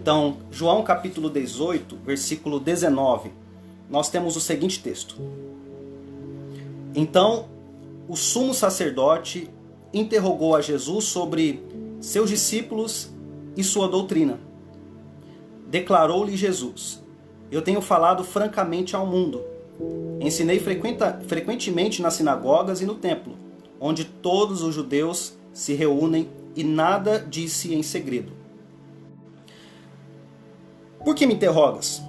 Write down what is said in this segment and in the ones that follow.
Então, João capítulo 18, versículo 19, nós temos o seguinte texto. Então, o sumo sacerdote interrogou a Jesus sobre seus discípulos e sua doutrina. Declarou-lhe Jesus: eu tenho falado francamente ao mundo. Ensinei frequentemente nas sinagogas e no templo, onde todos os judeus se reúnem, e nada disse em segredo. Por que me interrogas?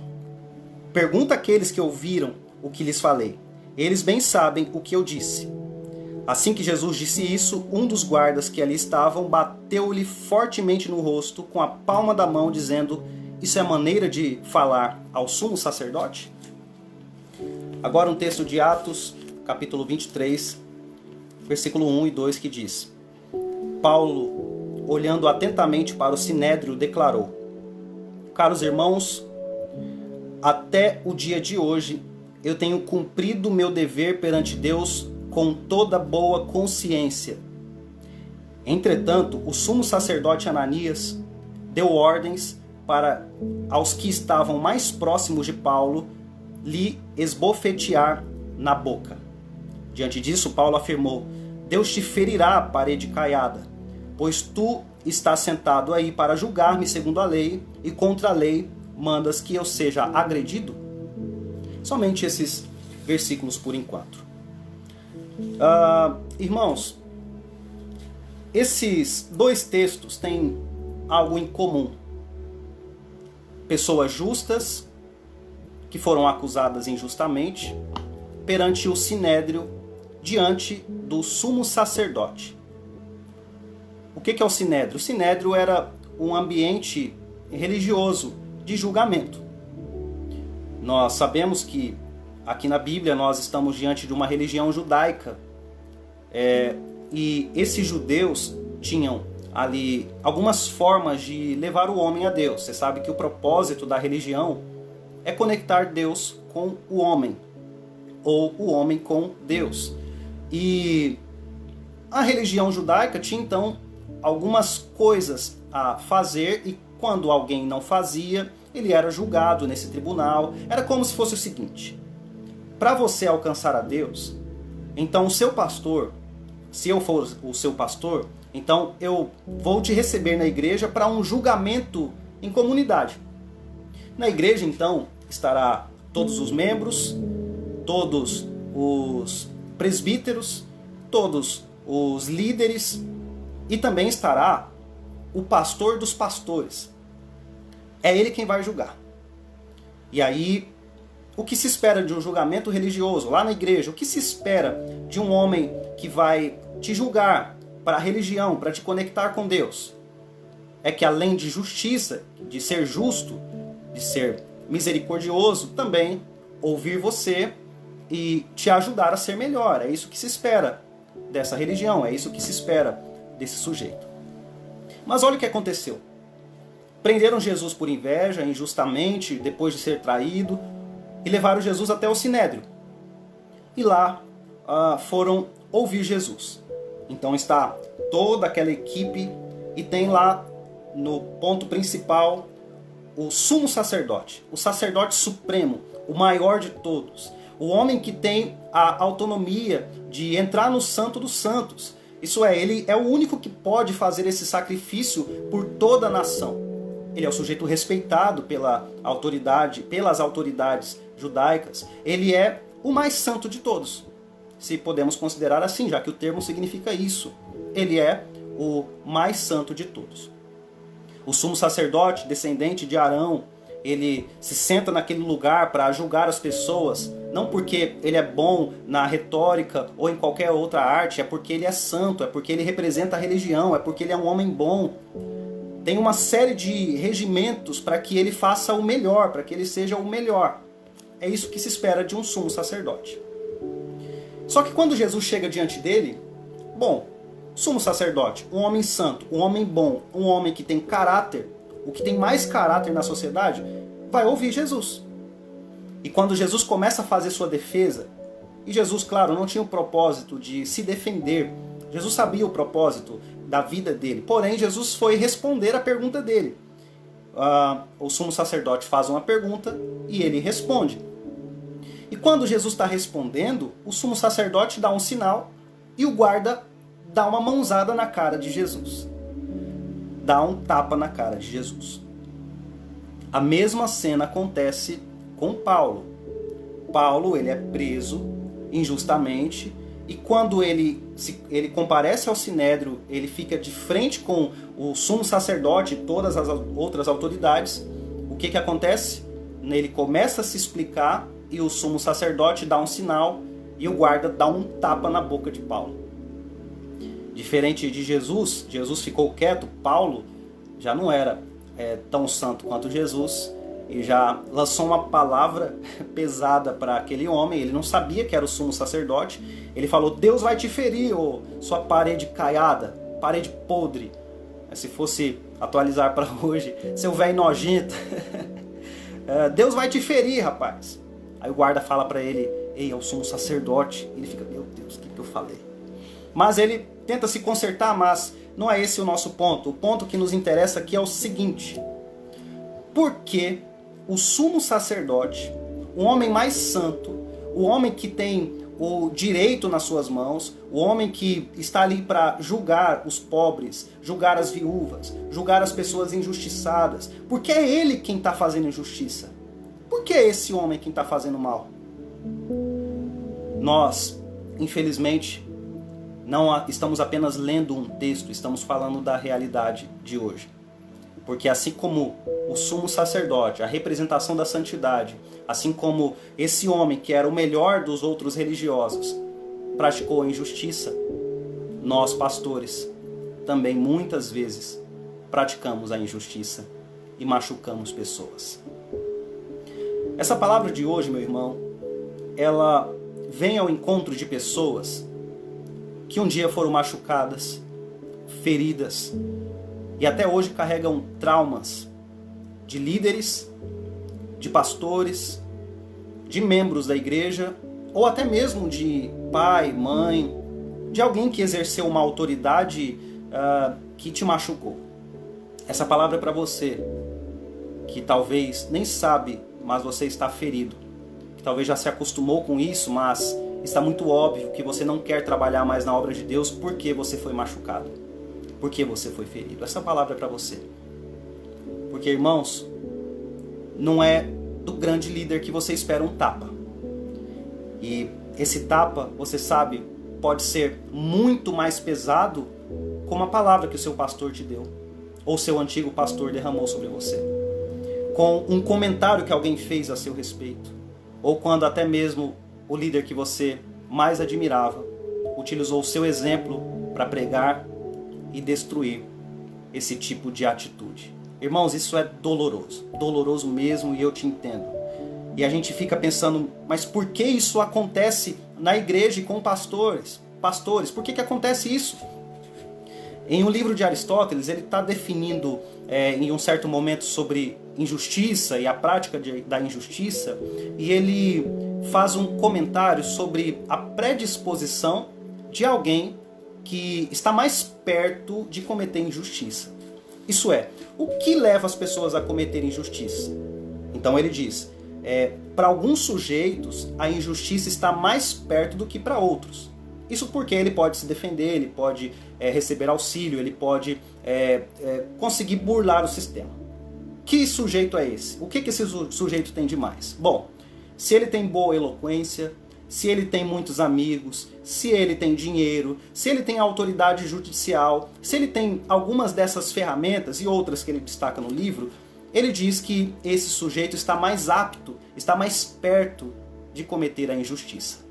Pergunta àqueles que ouviram o que lhes falei. Eles bem sabem o que eu disse. Assim que Jesus disse isso, um dos guardas que ali estavam bateu-lhe fortemente no rosto com a palma da mão, dizendo: isso é maneira de falar ao sumo sacerdote? Agora um texto de Atos, capítulo 23, versículo 1 e 2, que diz: Paulo, olhando atentamente para o sinédrio, declarou: caros irmãos, até o dia de hoje eu tenho cumprido o meu dever perante Deus com toda boa consciência. Entretanto, o sumo sacerdote Ananias deu ordens para aos que estavam mais próximos de Paulo lhe esbofetear na boca. Diante disso, Paulo afirmou: Deus te ferirá, parede caiada, pois tu estás sentado aí para julgar-me segundo a lei, e contra a lei mandas que eu seja agredido? Somente esses versículos por enquanto. Irmãos, esses dois textos têm algo em comum. Pessoas justas que foram acusadas injustamente perante o sinédrio, diante do sumo sacerdote. O que é o sinédrio? O sinédrio era um ambiente religioso de julgamento. Nós sabemos que aqui na Bíblia nós estamos diante de uma religião judaica, e esses judeus tinham ali algumas formas de levar o homem a Deus. Você sabe que o propósito da religião é conectar Deus com o homem, ou o homem com Deus. E a religião judaica tinha então algumas coisas a fazer, e quando alguém não fazia, ele era julgado nesse tribunal. Era como se fosse o seguinte: para você alcançar a Deus, então o seu pastor, se eu for o seu pastor, então eu vou te receber na igreja para um julgamento em comunidade. Na igreja, então, estará todos os membros, todos os presbíteros, todos os líderes, e também estará o pastor dos pastores. É ele quem vai julgar. E aí, o que se espera de um julgamento religioso lá na igreja? O que se espera de um homem que vai te julgar para a religião, para te conectar com Deus? É que além de justiça, de ser justo, de ser misericordioso, também ouvir você e te ajudar a ser melhor. É isso que se espera dessa religião, é isso que se espera desse sujeito. Mas olha o que aconteceu. Prenderam Jesus por inveja, injustamente, depois de ser traído, e levaram Jesus até o sinédrio. E lá foram ouvir Jesus. Então está toda aquela equipe, e tem lá no ponto principal o sumo sacerdote, o sacerdote supremo, o maior de todos, o homem que tem a autonomia de entrar no Santo dos Santos. Isso é, ele é o único que pode fazer esse sacrifício por toda a nação. Ele é o sujeito respeitado pela autoridade, pelas autoridades judaicas. Ele é o mais santo de todos, se podemos considerar assim, já que o termo significa isso. Ele é o mais santo de todos. O sumo sacerdote, descendente de Arão, ele se senta naquele lugar para julgar as pessoas, não porque ele é bom na retórica ou em qualquer outra arte, é porque ele é santo, é porque ele representa a religião, é porque ele é um homem bom. Tem uma série de regimentos para que ele faça o melhor, para que ele seja o melhor. É isso que se espera de um sumo sacerdote. Só que quando Jesus chega diante dele, bom, sumo sacerdote, um homem santo, um homem bom, um homem que tem caráter, o que tem mais caráter na sociedade, vai ouvir Jesus. E quando Jesus começa a fazer sua defesa, e Jesus, claro, não tinha o propósito de se defender, Jesus sabia o propósito da vida dele, porém Jesus foi responder a pergunta dele. o sumo sacerdote faz uma pergunta e ele responde. E quando Jesus está respondendo, o sumo sacerdote dá um sinal e o guarda dá uma mãozada na cara de Jesus. Dá um tapa na cara de Jesus. A mesma cena acontece com Paulo. Paulo, ele é preso injustamente e quando ele comparece ao Sinédrio, ele fica de frente com o sumo sacerdote e todas as outras autoridades. O que acontece? Ele começa a se explicar e o sumo sacerdote dá um sinal e o guarda dá um tapa na boca de Paulo. Diferente de Jesus, Jesus ficou quieto, Paulo já não era tão santo quanto Jesus e já lançou uma palavra pesada para aquele homem. Ele não sabia que era o sumo sacerdote. Ele falou: Deus vai te ferir, ô sua parede caiada, parede podre. Se fosse atualizar para hoje, seu velho nojento. Deus vai te ferir, rapaz. Aí o guarda fala para ele: ei, é o sumo sacerdote. Ele fica: meu Deus, o que eu falei? Mas ele tenta se consertar, mas não é esse o nosso ponto. O ponto que nos interessa aqui é o seguinte: por que o sumo sacerdote, o homem mais santo, o homem que tem o direito nas suas mãos, o homem que está ali para julgar os pobres, julgar as viúvas, julgar as pessoas injustiçadas, por que é ele quem está fazendo injustiça? Por que é esse homem quem está fazendo mal? Nós, infelizmente, não estamos apenas lendo um texto, estamos falando da realidade de hoje. Porque assim como o sumo sacerdote, a representação da santidade, assim como esse homem que era o melhor dos outros religiosos, praticou a injustiça, nós, pastores, também muitas vezes praticamos a injustiça e machucamos pessoas. Essa palavra de hoje, meu irmão, ela vem ao encontro de pessoas que um dia foram machucadas, feridas e até hoje carregam traumas de líderes, de pastores, de membros da igreja ou até mesmo de pai, mãe, de alguém que exerceu uma autoridade que te machucou. Essa palavra é para você que talvez nem sabe, mas você está ferido, que talvez já se acostumou com isso, mas está muito óbvio que você não quer trabalhar mais na obra de Deus porque você foi machucado, porque você foi ferido. Essa palavra é para você. Porque, irmãos, não é do grande líder que você espera um tapa. E esse tapa, você sabe, pode ser muito mais pesado como a palavra que o seu pastor te deu, ou seu antigo pastor derramou sobre você, com um comentário que alguém fez a seu respeito, ou quando até mesmo o líder que você mais admirava utilizou o seu exemplo para pregar e destruir esse tipo de atitude. Irmãos, isso é doloroso mesmo, e eu te entendo. E a gente fica pensando, mas por que isso acontece na igreja e com pastores? Por que acontece isso? Em um livro de Aristóteles, ele está definindo em um certo momento sobre injustiça e a prática da injustiça, e ele faz um comentário sobre a predisposição de alguém que está mais perto de cometer injustiça. Isso é, o que leva as pessoas a cometerem injustiça? Então ele diz, para alguns sujeitos a injustiça está mais perto do que para outros. Isso porque ele pode se defender, ele pode receber auxílio, ele pode conseguir burlar o sistema. Que sujeito é esse? O que esse sujeito tem de mais? Bom, se ele tem boa eloquência, se ele tem muitos amigos, se ele tem dinheiro, se ele tem autoridade judicial, se ele tem algumas dessas ferramentas e outras que ele destaca no livro, ele diz que esse sujeito está mais apto, está mais perto de cometer a injustiça.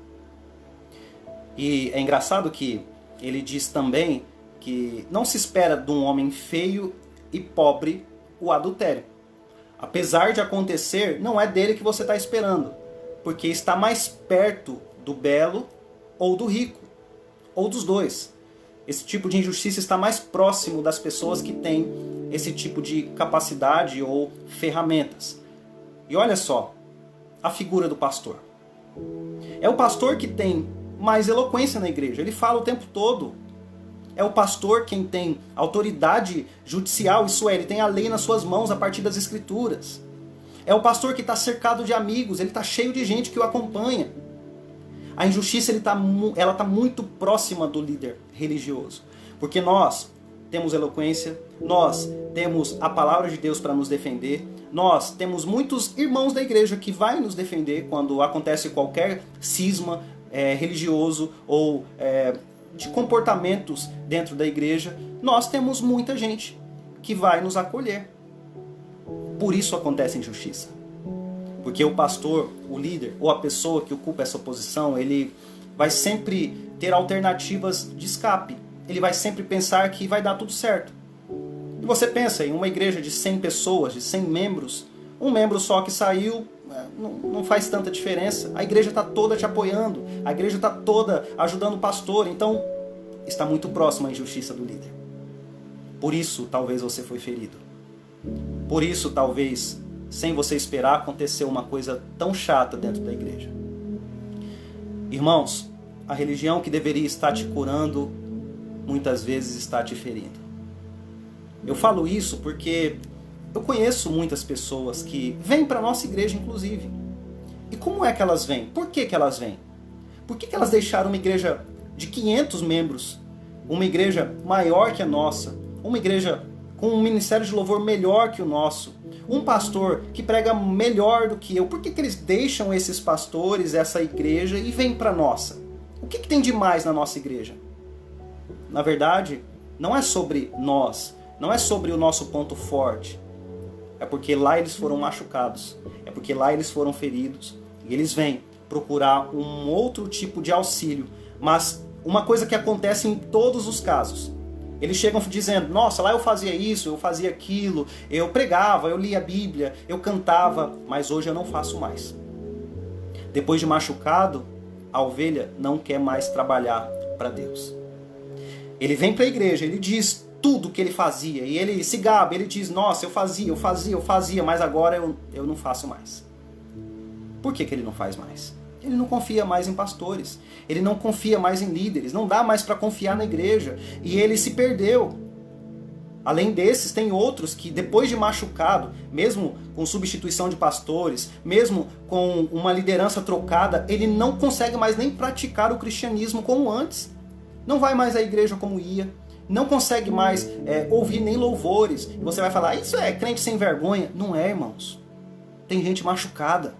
E é engraçado que ele diz também que não se espera de um homem feio e pobre o adultério. Apesar de acontecer, não é dele que você está esperando, porque está mais perto do belo ou do rico, ou dos dois. Esse tipo de injustiça está mais próximo das pessoas que têm esse tipo de capacidade ou ferramentas. E olha só, a figura do pastor. É o pastor que tem mais eloquência na igreja, ele fala o tempo todo. É o pastor quem tem autoridade judicial, isso é, ele tem a lei nas suas mãos a partir das escrituras. É o pastor que está cercado de amigos, ele está cheio de gente que o acompanha. A injustiça ela está muito próxima do líder religioso. Porque nós temos eloquência, nós temos a palavra de Deus para nos defender, nós temos muitos irmãos da igreja que vai nos defender quando acontece qualquer cisma religioso ou de comportamentos dentro da igreja. Nós temos muita gente que vai nos acolher. Por isso acontece injustiça. Porque o pastor, o líder ou a pessoa que ocupa essa posição, ele vai sempre ter alternativas de escape. Ele vai sempre pensar que vai dar tudo certo. E você pensa em uma igreja de 100 pessoas, de 100 membros, um membro só que saiu, não faz tanta diferença. A igreja está toda te apoiando, a igreja está toda ajudando o pastor, então está muito próximo à injustiça do líder. Por isso, talvez você foi ferido. Por isso, talvez, sem você esperar, aconteceu uma coisa tão chata dentro da igreja. Irmãos, a religião que deveria estar te curando, muitas vezes está te ferindo. Eu falo isso porque eu conheço muitas pessoas que vêm para a nossa igreja, inclusive. E como é que elas vêm? Por que que elas vêm? Por que que elas deixaram uma igreja de 500 membros, uma igreja maior que a nossa, uma igreja com um ministério de louvor melhor que o nosso, um pastor que prega melhor do que eu? Por que que eles deixam esses pastores, essa igreja e vêm para a nossa? O que que tem de mais na nossa igreja? Na verdade, não é sobre nós, não é sobre o nosso ponto forte. É porque lá eles foram machucados, é porque lá eles foram feridos, e eles vêm procurar um outro tipo de auxílio. Mas uma coisa que acontece em todos os casos, eles chegam dizendo: nossa, lá eu fazia isso, eu fazia aquilo, eu pregava, eu lia a Bíblia, eu cantava, mas hoje eu não faço mais. Depois de machucado, a ovelha não quer mais trabalhar para Deus. Ele vem para a igreja, ele diz tudo que ele fazia, e ele se gaba, ele diz: nossa, eu fazia, mas agora eu não faço mais. Por que que ele não faz mais? Ele não confia mais em pastores, ele não confia mais em líderes, não dá mais para confiar na igreja, e ele se perdeu. Além desses, tem outros que depois de machucado, mesmo com substituição de pastores, mesmo com uma liderança trocada, ele não consegue mais nem praticar o cristianismo como antes. Não vai mais à igreja como ia, não consegue mais ouvir nem louvores. E você vai falar: isso é crente sem vergonha. Não é, irmãos. Tem gente machucada,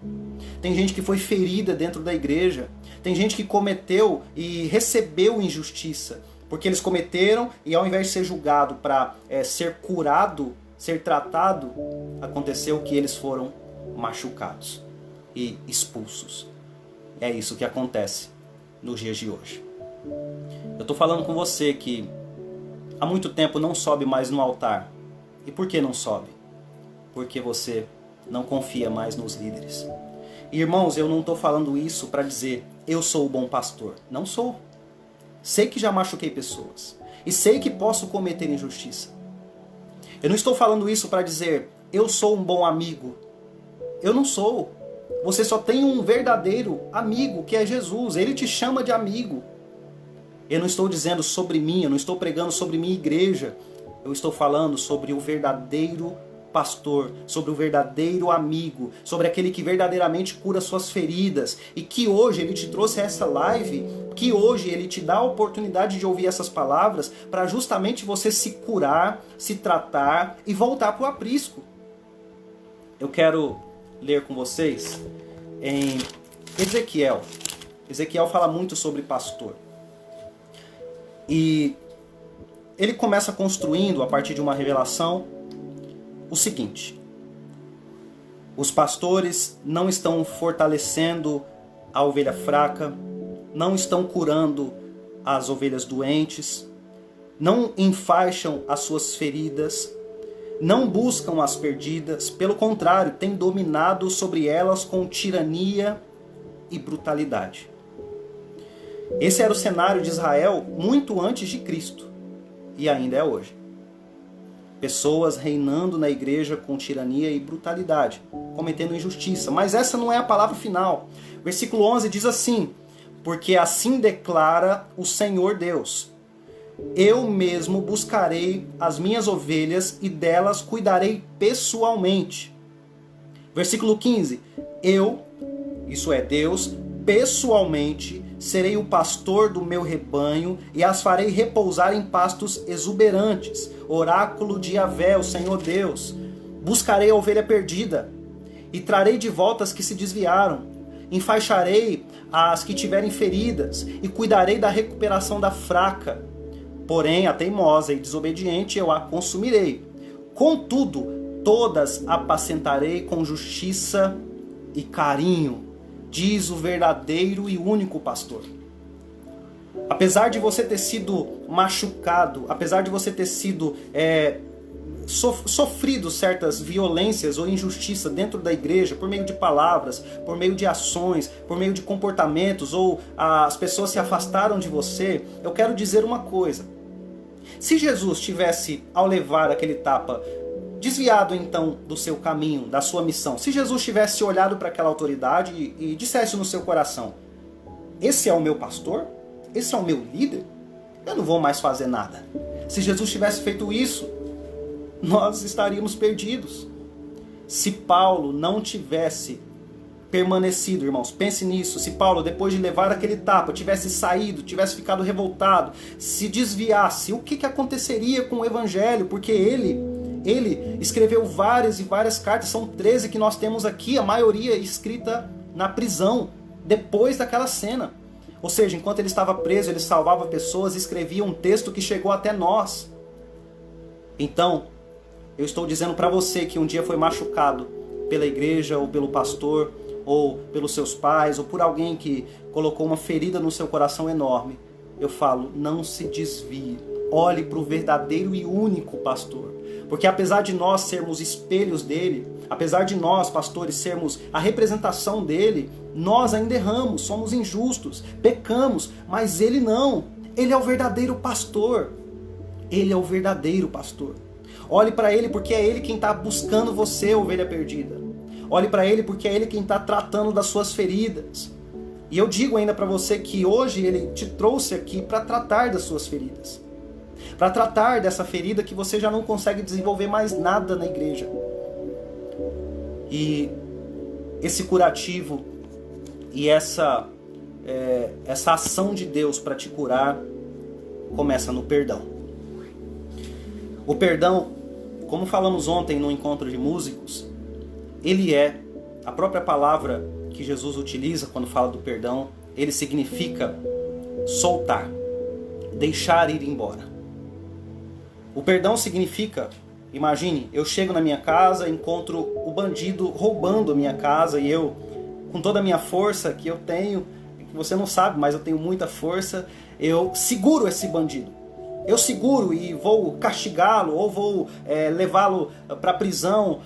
tem gente que foi ferida dentro da igreja, tem gente que cometeu e recebeu injustiça, porque eles cometeram e ao invés de ser julgado para ser curado, ser tratado, aconteceu que eles foram machucados e expulsos. É isso que acontece nos dias de hoje. Eu estou falando com você que há muito tempo não sobe mais no altar. E por que não sobe? Porque você não confia mais nos líderes. E, irmãos, eu não estou falando isso para dizer eu sou o bom pastor. Não sou. Sei que já machuquei pessoas. E sei que posso cometer injustiça. Eu não estou falando isso para dizer eu sou um bom amigo. Eu não sou. Você só tem um verdadeiro amigo, que é Jesus. Ele te chama de amigo. Eu não estou dizendo sobre mim, eu não estou pregando sobre minha igreja. Eu estou falando sobre o verdadeiro pastor, sobre o verdadeiro amigo, sobre aquele que verdadeiramente cura suas feridas, e que hoje ele te trouxe essa live, que hoje ele te dá a oportunidade de ouvir essas palavras para justamente você se curar, se tratar e voltar para o aprisco. Eu quero ler com vocês em Ezequiel. Ezequiel fala muito sobre pastor. E ele começa construindo, a partir de uma revelação, o seguinte: os pastores não estão fortalecendo a ovelha fraca, não estão curando as ovelhas doentes, não enfaixam as suas feridas, não buscam as perdidas, pelo contrário, têm dominado sobre elas com tirania e brutalidade. Esse era o cenário de Israel muito antes de Cristo, e ainda é hoje. Pessoas reinando na igreja com tirania e brutalidade, cometendo injustiça. Mas essa não é a palavra final. Versículo 11 diz assim: porque assim declara o Senhor Deus: eu mesmo buscarei as minhas ovelhas e delas cuidarei pessoalmente. Versículo 15. Eu, isso é Deus, pessoalmente serei o pastor do meu rebanho e as farei repousar em pastos exuberantes. Oráculo de Yahvé, o Senhor Deus. Buscarei a ovelha perdida e trarei de volta as que se desviaram. Enfaixarei as que tiverem feridas e cuidarei da recuperação da fraca. Porém, a teimosa e desobediente eu a consumirei. Contudo, todas apacentarei com justiça e carinho, diz o verdadeiro e único pastor. Apesar de você ter sido machucado, apesar de você ter sido sofrido certas violências ou injustiça dentro da igreja, por meio de palavras, por meio de ações, por meio de comportamentos, ou as pessoas se afastaram de você, eu quero dizer uma coisa. Se Jesus tivesse, ao levar aquele tapa, desviado então do seu caminho, da sua missão, se Jesus tivesse olhado para aquela autoridade e dissesse no seu coração: esse é o meu pastor? Esse é o meu líder? Eu não vou mais fazer nada. Se Jesus tivesse feito isso, nós estaríamos perdidos. Se Paulo não tivesse permanecido, irmãos, pense nisso. Se Paulo, depois de levar aquele tapa, tivesse saído, tivesse ficado revoltado, se desviasse, o que aconteceria com o evangelho? Porque ele escreveu várias e várias cartas, são 13 que nós temos aqui, a maioria escrita na prisão, depois daquela cena. Ou seja, enquanto ele estava preso, ele salvava pessoas e escrevia um texto que chegou até nós. Então, eu estou dizendo para você que um dia foi machucado pela igreja, ou pelo pastor, ou pelos seus pais, ou por alguém que colocou uma ferida no seu coração enorme. Eu falo, não se desvie. Olhe para o verdadeiro e único pastor. Porque apesar de nós sermos espelhos dele, apesar de nós, pastores, sermos a representação dele, nós ainda erramos, somos injustos, pecamos, mas ele não. Ele é o verdadeiro pastor. Ele é o verdadeiro pastor. Olhe para ele porque é ele quem está buscando você, ovelha perdida. Olhe para ele porque é ele quem está tratando das suas feridas. E eu digo ainda para você que hoje ele te trouxe aqui para tratar das suas feridas. Para tratar dessa ferida que você já não consegue desenvolver mais nada na igreja. E esse curativo e essa ação de Deus para te curar começa no perdão. O perdão, como falamos ontem no encontro de músicos, ele é a própria palavra que Jesus utiliza quando fala do perdão. Ele significa soltar, deixar ir embora. O perdão significa, imagine, eu chego na minha casa, encontro o bandido roubando a minha casa e eu, com toda a minha força que eu tenho, que você não sabe, mas eu tenho muita força, eu seguro esse bandido. Eu seguro e vou castigá-lo ou vou levá-lo para a prisão.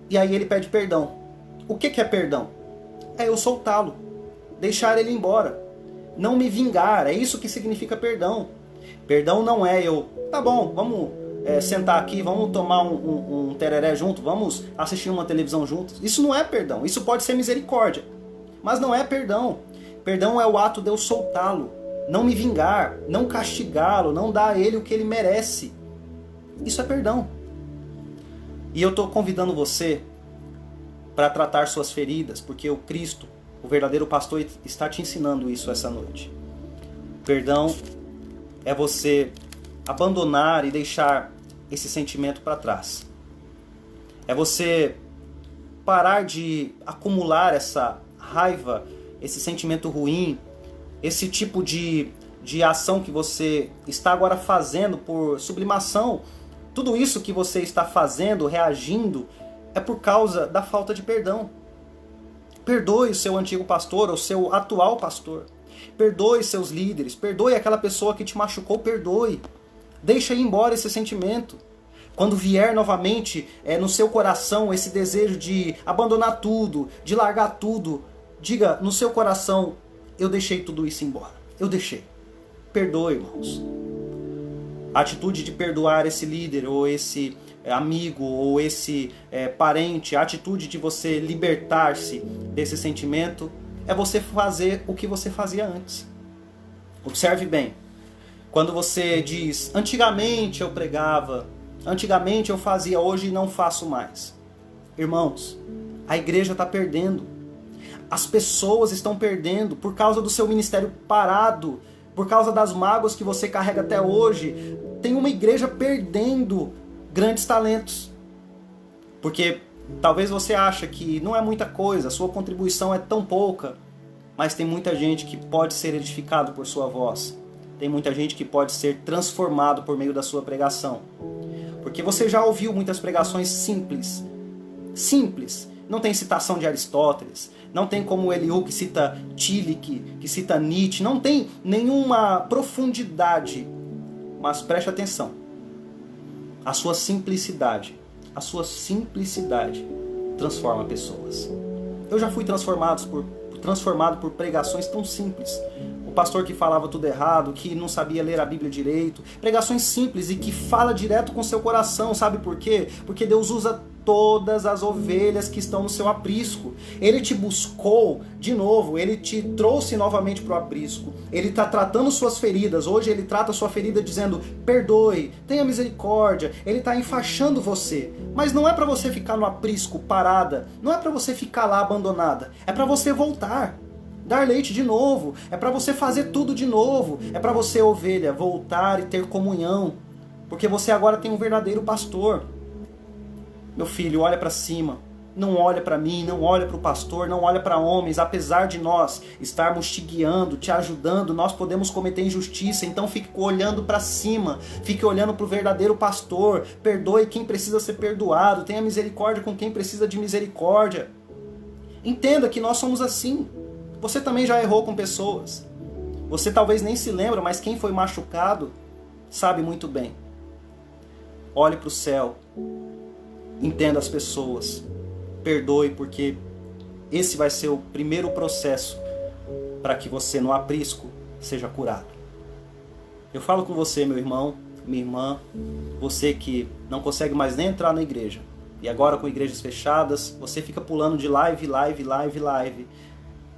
E aí ele pede perdão. O que é perdão? É eu soltá-lo, deixar ele embora, não me vingar. É isso que significa perdão. Perdão não é eu, tá bom, vamos sentar aqui, vamos tomar um tereré junto, vamos assistir uma televisão juntos. Isso não é perdão. Isso pode ser misericórdia, mas não é perdão. Perdão é o ato de eu soltá-lo, não me vingar, não castigá-lo, não dar a ele o que ele merece. Isso é perdão. E eu estou convidando você para tratar suas feridas, porque o Cristo, o verdadeiro pastor, está te ensinando isso essa noite. Perdão é você abandonar e deixar esse sentimento para trás. É você parar de acumular essa raiva, esse sentimento ruim, esse tipo de ação que você está agora fazendo por sublimação. Tudo isso que você está fazendo, reagindo, é por causa da falta de perdão. Perdoe o seu antigo pastor, ou seu atual pastor. Perdoe seus líderes, perdoe aquela pessoa que te machucou, perdoe. Deixa ir embora esse sentimento. Quando vier novamente no seu coração esse desejo de abandonar tudo, de largar tudo, diga no seu coração, eu deixei tudo isso embora. Eu deixei. Perdoe, irmãos. A atitude de perdoar esse líder, ou esse amigo, ou esse parente, a atitude de você libertar-se desse sentimento, é você fazer o que você fazia antes. Observe bem. Quando você diz, antigamente eu pregava, antigamente eu fazia, hoje não faço mais. Irmãos, a igreja está perdendo. As pessoas estão perdendo por causa do seu ministério parado, por causa das mágoas que você carrega até hoje. Tem uma igreja perdendo grandes talentos. Porque talvez você ache que não é muita coisa, a sua contribuição é tão pouca, mas tem muita gente que pode ser edificado por sua voz. Tem muita gente que pode ser transformado por meio da sua pregação. Porque você já ouviu muitas pregações simples. Simples. Não tem citação de Aristóteles. Não tem como Eliú que cita Tillich, que cita Nietzsche. Não tem nenhuma profundidade. Mas preste atenção. A sua simplicidade transforma pessoas. Eu já fui transformado por pregações tão simples. O pastor que falava tudo errado, que não sabia ler a Bíblia direito. Pregações simples e que fala direto com seu coração. Sabe por quê? Porque Deus usa todas as ovelhas que estão no seu aprisco. Ele te buscou de novo, ele te trouxe novamente para o aprisco. Ele está tratando suas feridas. Hoje ele trata a sua ferida dizendo, perdoe, tenha misericórdia. Ele está enfaixando você. Mas não é para você ficar no aprisco parada. Não é para você ficar lá abandonada. É para você voltar. Dar leite de novo. É para você fazer tudo de novo. É para você, ovelha, voltar e ter comunhão. Porque você agora tem um verdadeiro pastor. Meu filho, olha para cima. Não olha para mim, não olha para o pastor, não olha para homens. Apesar de nós estarmos te guiando, te ajudando, nós podemos cometer injustiça. Então fique olhando para cima. Fique olhando para o verdadeiro pastor. Perdoe quem precisa ser perdoado. Tenha misericórdia com quem precisa de misericórdia. Entenda que nós somos assim. Você também já errou com pessoas. Você talvez nem se lembra, mas quem foi machucado sabe muito bem. Olhe para o céu. Entenda as pessoas. Perdoe, porque esse vai ser o primeiro processo para que você no aprisco seja curado. Eu falo com você, meu irmão, minha irmã, você que não consegue mais nem entrar na igreja. E agora com igrejas fechadas, você fica pulando de live.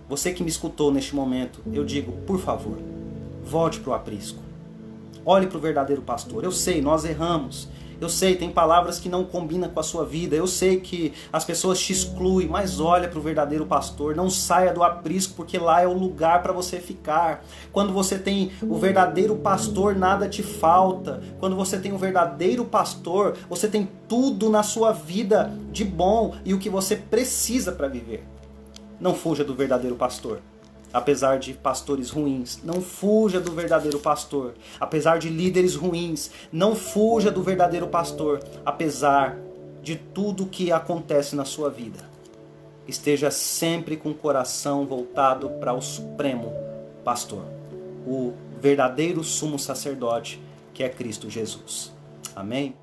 Você que me escutou neste momento, eu digo, por favor, volte para o aprisco. Olhe para o verdadeiro pastor. Eu sei, nós erramos. Eu sei, tem palavras que não combinam com a sua vida. Eu sei que as pessoas te excluem, mas olha para o verdadeiro pastor. Não saia do aprisco, porque lá é o lugar para você ficar. Quando você tem o verdadeiro pastor, nada te falta. Quando você tem o verdadeiro pastor, você tem tudo na sua vida de bom e o que você precisa para viver. Não fuja do verdadeiro pastor. Apesar de pastores ruins, não fuja do verdadeiro pastor. Apesar de líderes ruins, não fuja do verdadeiro pastor. Apesar de tudo que acontece na sua vida, esteja sempre com o coração voltado para o Supremo Pastor, o verdadeiro sumo sacerdote, que é Cristo Jesus. Amém?